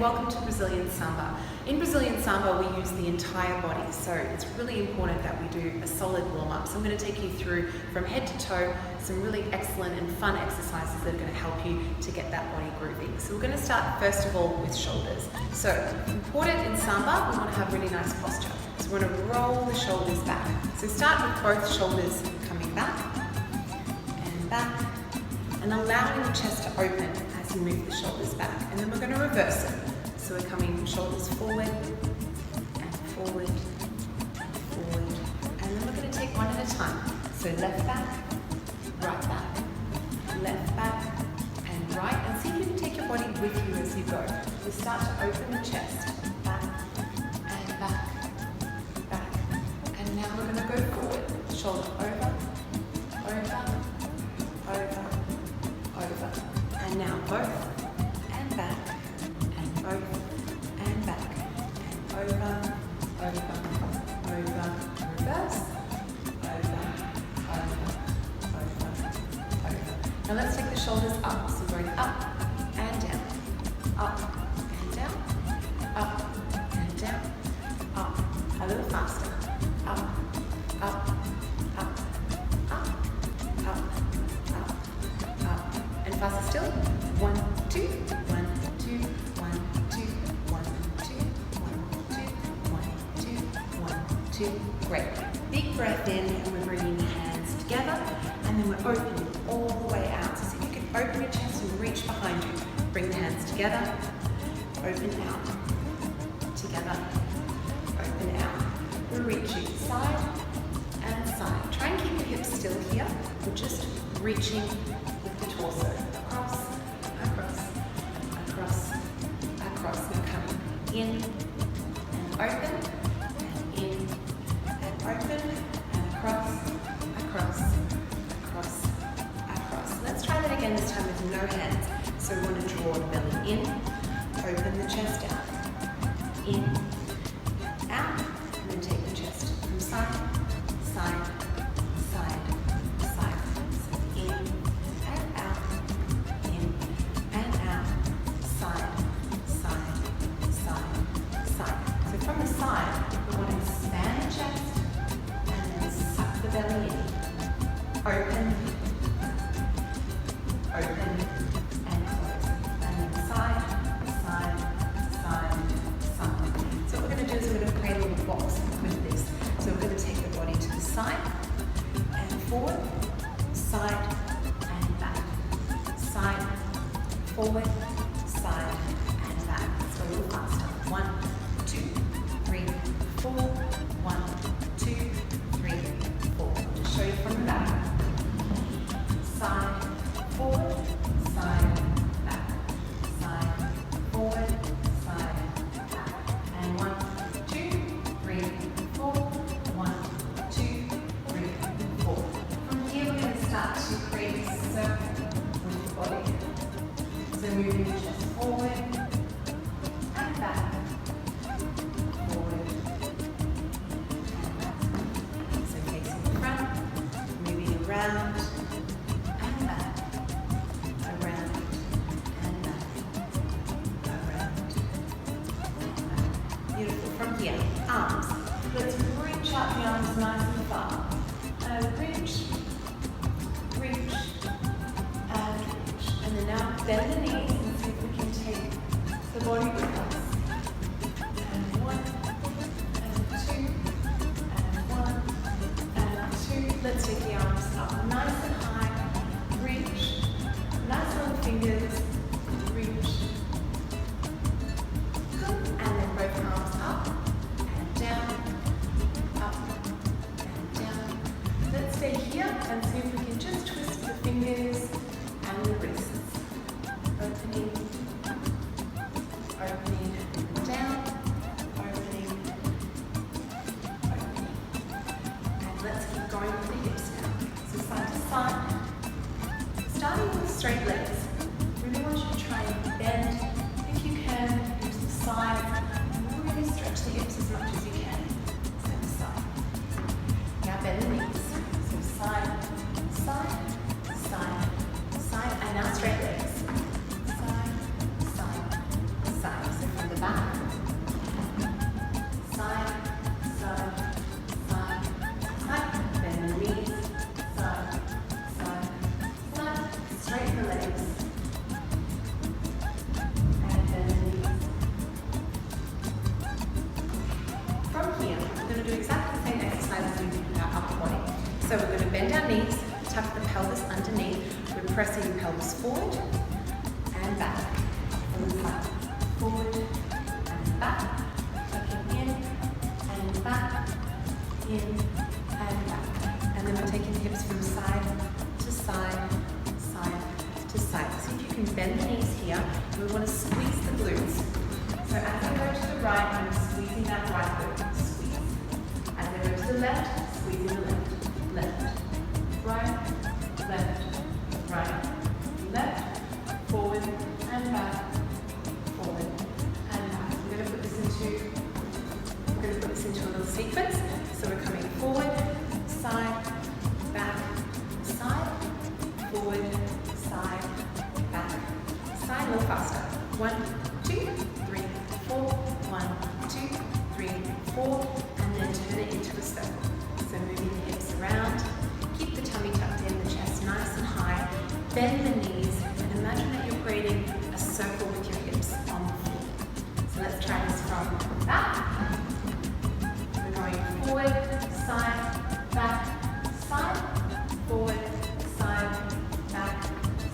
welcome to Brazilian Samba. In Brazilian Samba we use the entire body, so it's really important that we do a solid warm-up. So I'm going to take you through from head to toe some really excellent and fun exercises that are going to help you to get that body grooving. So we're going to start first of all with shoulders. So important in Samba, we want to have really nice posture. So we're going to roll the shoulders back. So start with both shoulders coming back, and allowing the chest to open as you move the shoulders back. And then we're going to reverse it. So we're coming shoulders forward and forward and forward. And then we're going to take one at a time. So left back, right back, left back and right. And see if you can take your body with you as you go. We start to open the chest, back and back, back. And now we're going to go forward. Shoulder over, over, over, over. And now both and back, and both and back, and over, over, over, reverse, over, over, over, over. Now let's take the shoulders up. So going up and down, up and down, up and down, up. A little faster. Up, up, up, up, up, up, up. And faster still. 1, 2, 1, 2, 1, 2, 1, 2, 1, 2, 1, 2, 1, 2. Great. Big breath in, and we're bringing the hands together, and then we're opening all the way out. So see if you can open your chest and reach behind you. Bring the hands together, open out, together, open out. We're reaching side and side. Try and keep your hips still here. We're just reaching with the torso. Across, across, across, across. Now coming in and open, and in and open, and across, across, across, across. Let's try that again, this time with no hands. So we want to draw the belly in, open the chest out, in, out, and then take the chest from side, side, side, side. So in and out, in and out, side, side, side, side. So from the side, we want to expand the chest and then suck the belly in. Open, open, and close. And then side, side, side, side. So what we're going to do is we're going to create a little box with this. So we're going to take the body to the side and forward, side and back, side, forward, side and back. Let's go a little faster. 1, 2, 3, 4. 1, 2, 3, 4. Just show you from the back. Side, forward, side, back, side, forward, side, back. And 1, 2, 3, 4. 1, 2, 3, 4. From here we're going to start to create a circle with the body. So moving the chest forward and back, forward and back. So facing the front, moving around and back, around and back, around and back. Beautiful. From here, arms. Let's reach out the arms nice and far. Reach, reach, and reach. And then now bend the knees and see if we can take the body with us. And 1, and 2, and 1, and 2. Let's take the arms up nice and high. Reach. Nice little fingers. Reach. Good. And then both arms up and down. Up and down. Let's stay here and see if we can just twist the fingers and the wrists. Opening, opening, down, opening, opening. And let's keep going with the hips now. So side to side. Starting with straight legs. Really want you to try and bend, if you can, into the sides and really stretch the hips as much as you can. Side to side. Now bend the knees. So side, side, side, side, and now straight legs. Side, side, side. So So we're going to bend our knees, tuck the pelvis underneath. We're pressing the pelvis forward and back. Forward and back. Tucking in and back. In and back. And then we're taking the hips from side to side, side to side. See if you can bend the knees here. We want to squeeze the glutes. So as I go to the right, I'm squeezing that right glute. Squeeze. As I go to the left, squeezing the left. Left. Right. Left. Right. Left. Forward and back. Forward and back. We're going to put this into a little sequence. So we're coming forward, side, back, side, forward, side, back, side. A little faster. 1, 2, 3, 4. 1, 2, 3, 4. And then turn it into a circle. So moving the hips around. Keep the tummy tucked in, the chest nice and high. Bend the knees and imagine that you're creating a circle with your hips on the floor. So let's try this from back. We're going forward, side, back, side, forward, side, back,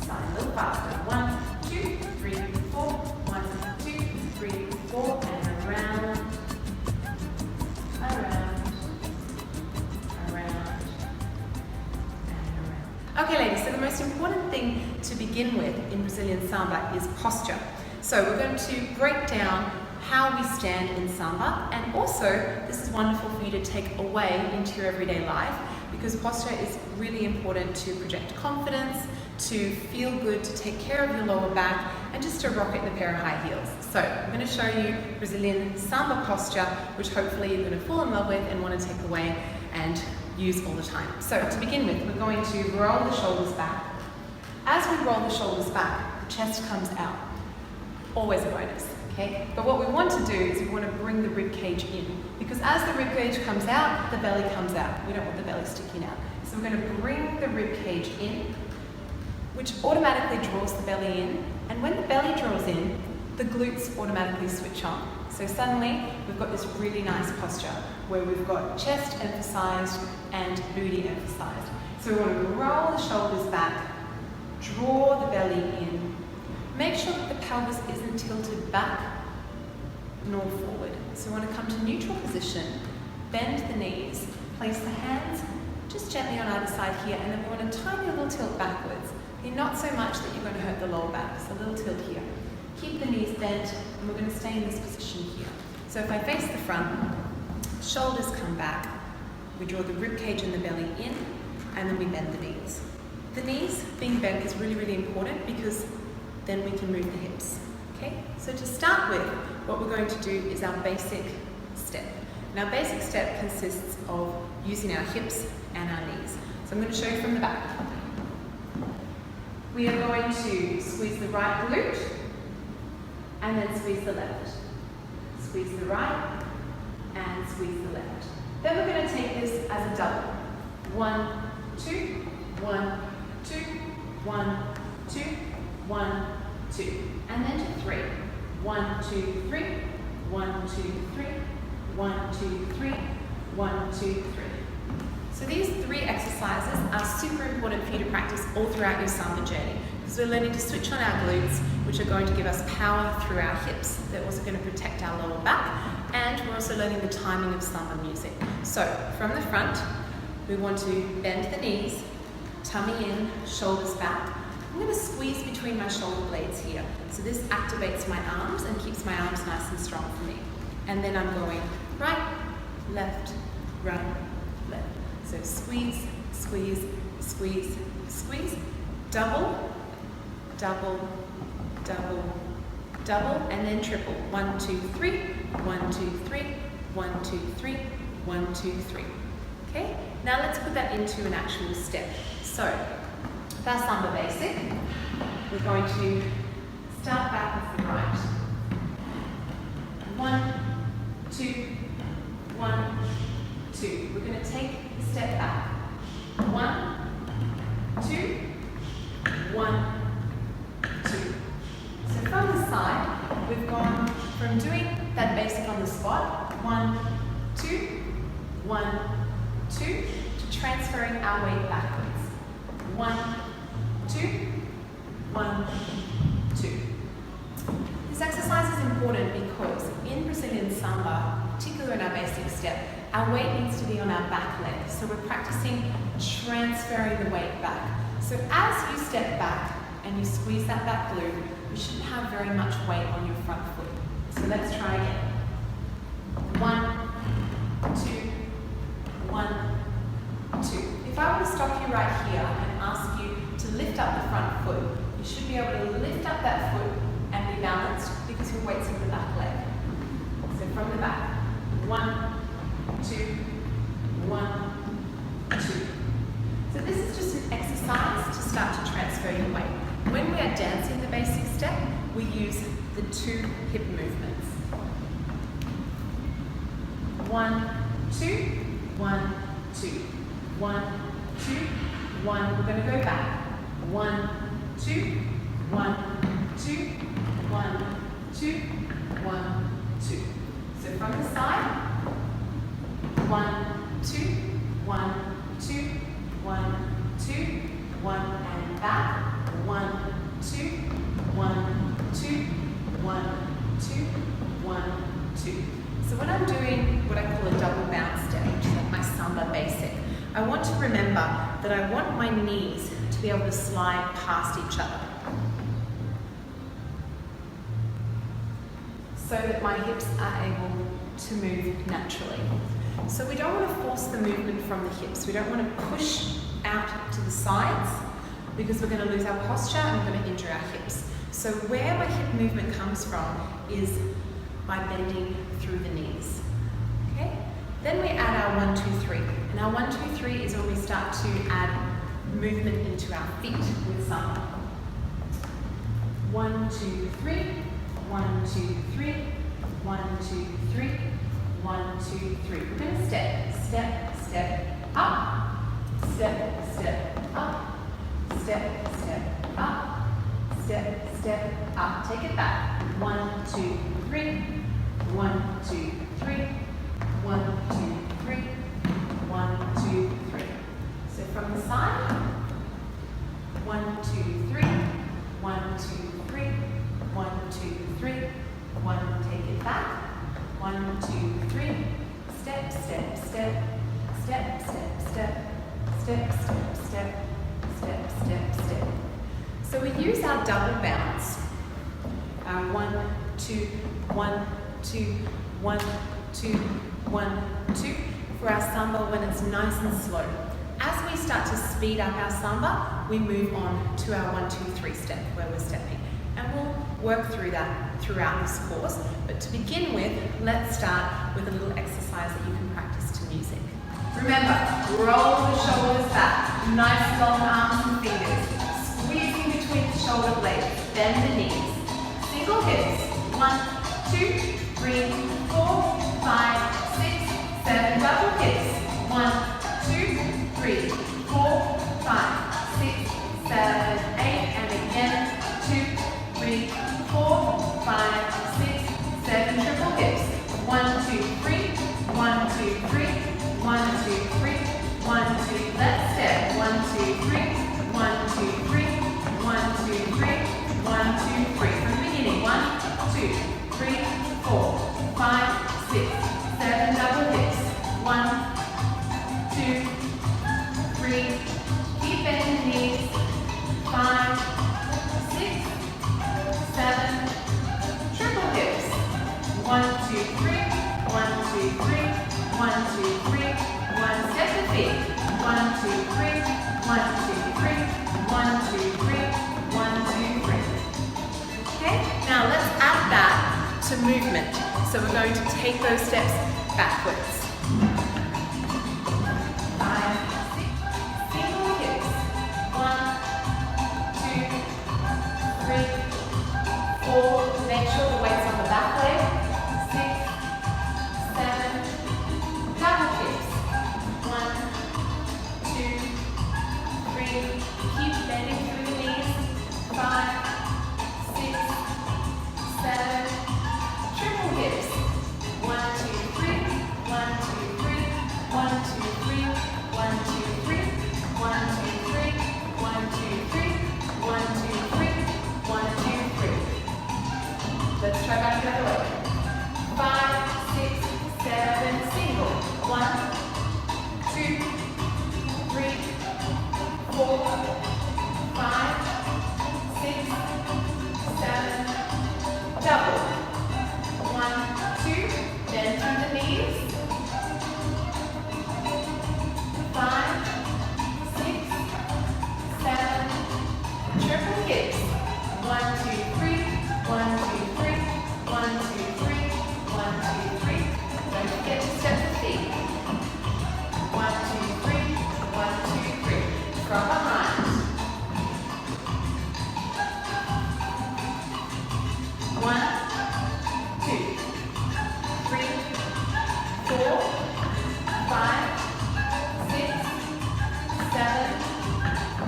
side. A little faster. 1, 2, 3, 4. 1, 2, 3, 4. And around, around, around, and around. Okay, ladies, so the most important thing to begin with in Brazilian Samba is posture. So we're going to break down how we stand in Samba, and also this is wonderful for you to take away into your everyday life, because posture is really important to project confidence, to feel good, to take care of your lower back, and just to rock it in a pair of high heels. So I'm going to show you Brazilian Samba posture, which hopefully you're going to fall in love with and want to take away and use all the time. So to begin with, we're going to roll the shoulders back. As we roll the shoulders back, the chest comes out. Always a bonus. Okay? But what we want to do is we want to bring the rib cage in, because as the rib cage comes out, the belly comes out. We don't want the belly sticking out. So we're going to bring the rib cage in, which automatically draws the belly in. And when the belly draws in, the glutes automatically switch on. So suddenly we've got this really nice posture where we've got chest emphasized and booty emphasized. So we want to roll the shoulders back, draw the belly in. Make sure that the pelvis isn't tilted back nor forward. So we want to come to neutral position, bend the knees, place the hands just gently on either side here, and then we want a tiny little tilt backwards. Not so much that you're going to hurt the lower back, so a little tilt here. Keep the knees bent, and we're going to stay in this position here. So if I face the front, shoulders come back, we draw the rib cage and the belly in, and then we bend the knees. The knees being bent is really, really important, because then we can move the hips. Okay? So to start with, what we're going to do is our basic step. And our basic step consists of using our hips and our knees. So I'm going to show you from the back. We are going to squeeze the right glute and then squeeze the left. Squeeze the right and squeeze the left. Then we're going to take this as a double. 1, 2, 1, 2, 1, 2, 1, 2. And then to 3. 1, 2, 3, 1, 2, 3, 1, 2, 3, 1, 2, 3. So these 3 exercises are super important for you to practice all throughout your Samba journey, because we're learning to switch on our glutes, which are going to give us power through our hips. They're also going to protect our lower back, and we're also learning the timing of Samba music. So from the front, we want to bend the knees, tummy in, shoulders back. I'm going to squeeze between my shoulder blades here. So this activates my arms and keeps my arms nice and strong for me. And then I'm going right, left, right, left. So squeeze, squeeze, squeeze, squeeze, double, double, double, double, and then triple. 1, 2, 3, 1, 2, 3, 1, 2, 3, 1, 2, 3. Okay? Now let's put that into an actual step. So, with our Samba basic, we're going to start back with the right. 1, 2, 1, 2. We're going to take the step back. 1, 2, 1, 2. So from the side, we've gone from doing that basic on the spot, 1, 2, 1, 2, to transferring our weight backwards. 1, 2, 1, 2. This exercise is important because in Brazilian Samba, particularly in our basic step, our weight needs to be on our back leg. So we're practicing transferring the weight back. So as you step back and you squeeze that back glute, you shouldn't have very much weight on your front foot. So let's try again. 1, 2, 1, 2. If I were to stop you right here and ask you to lift up the front foot, you should be able to lift up that foot and be balanced because your weight's in the back leg. So from the back, 1, 2, 1, 2. So this is just an exercise to start to transfer your weight. When we are dancing the basic step, we use the 2 hip movements. 1, 2, 1, 2. 1, 2, 1. We're going to go back. 1, 2, 1, 2, 1, 2, 1, 2. So from the side, 1, 2, 1, 2, 1, 2, 1, and back. 1, 2, 1, 2, 1, 2, 1, 2. So when I'm doing what I call a double bounce step, which is like my Samba basic, I want to remember that I want my knees to be able to slide past each other so that my hips are able to move naturally. So we don't want to force the movement from the hips. We don't want to push out to the sides because we're going to lose our posture and we're going to injure our hips. So where my hip movement comes from is by bending through the knees. Okay? Then we add our 1, 2, 3. And our 1, 2, 3 is when we start to add movement into our feet with Samba. 1, 2, 3. 1, 2, 3. 1, 2, 3. 1, 2, 3. We're going to step, step, step, up. Step, step, up. Step, step, up. Step, step, up. Take it back. 1, 2, 3. 1, 2, 3. 1, 2, 3. 1, 2, 3. So from the side, 1, 2, 3. 1, 2, 3. 1, 2, 3. 1, take it back. 1, 2, 3. Step, step, step. Step, step, step. Step, step, step. Step, step, step. So we use our double bounce. 1, 2, 1, 2, 1, 2, 1, 2 for our Samba when it's nice and slow. As we start to speed up our Samba, we move on to our 1, 2, 3 step where we're stepping. And we'll work through that throughout this course. But to begin with, let's start with a little exercise that you can practice to music. Remember, roll the shoulders back, nice long arms and fingers, squeezing between the shoulder blades, bend the knees, single hips, 1, 2, 3, 4, 5, 6, 7, double hips, 1, 2, 3, 4, 5, 6, 7, 8, and again, 2, 3, 4, 5, 6, 7, triple hips, 1, 2, 3, 1, 2, 3, 1, 2, 3, 1, 2, let's step, 1, 2, 3, 1, 2, 3, 1, 2, 3, 1, 2, 3, from the beginning, 1, 2, 3, 4, 5, 6, 7, double hips, 1, 2, 3, keep bending knees, 5, 6, 7, triple hips, 1, 2, 3, 1, 2, 3, 1, 2, 3, 1, step the feet, 1, 2, 3, 1, 2, 3, 1, 2, 3, 1, 2, 3. Okay, now let's add that to movement. So we're going to take those steps backwards. 5, 6, single hips, 1, 2, 3, 4, make sure the weight's on the back leg, 6, 7, double hips, 1, 2, 3, keep bending through the knees, 5, 6, 7, triple hips, 1, 2, 3, 1, 1, 2, 3, 4, 5, 6, 7, double. 1, 2, bend through the knees. 5, 6, 7, triple hips. 1, 2, 3, 1, 2, 3, 1, 2, 3, 1, 2, 3. Don't forget to step the feet. 1, 2, 3, 1, 2, 3. From behind. 1, 2, 3, 4, 5, 6, 7,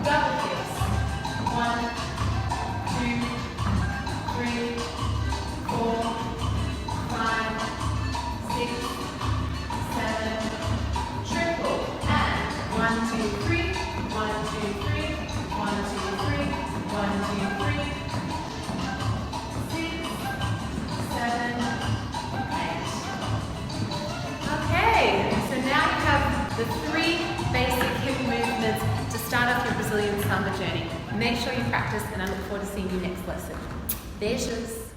double hips. 1, 2, 3, 4, 5, 6, 7, triple. And 1, 2, 3, 1, 2, 3, 1, 2, 3, 1, 2, 3, 6, 7, 8. Okay, so now you have the 3 basic hip movements to start off your Brazilian Samba journey. Make sure you practice, and I look forward to seeing you next lesson. Beijos!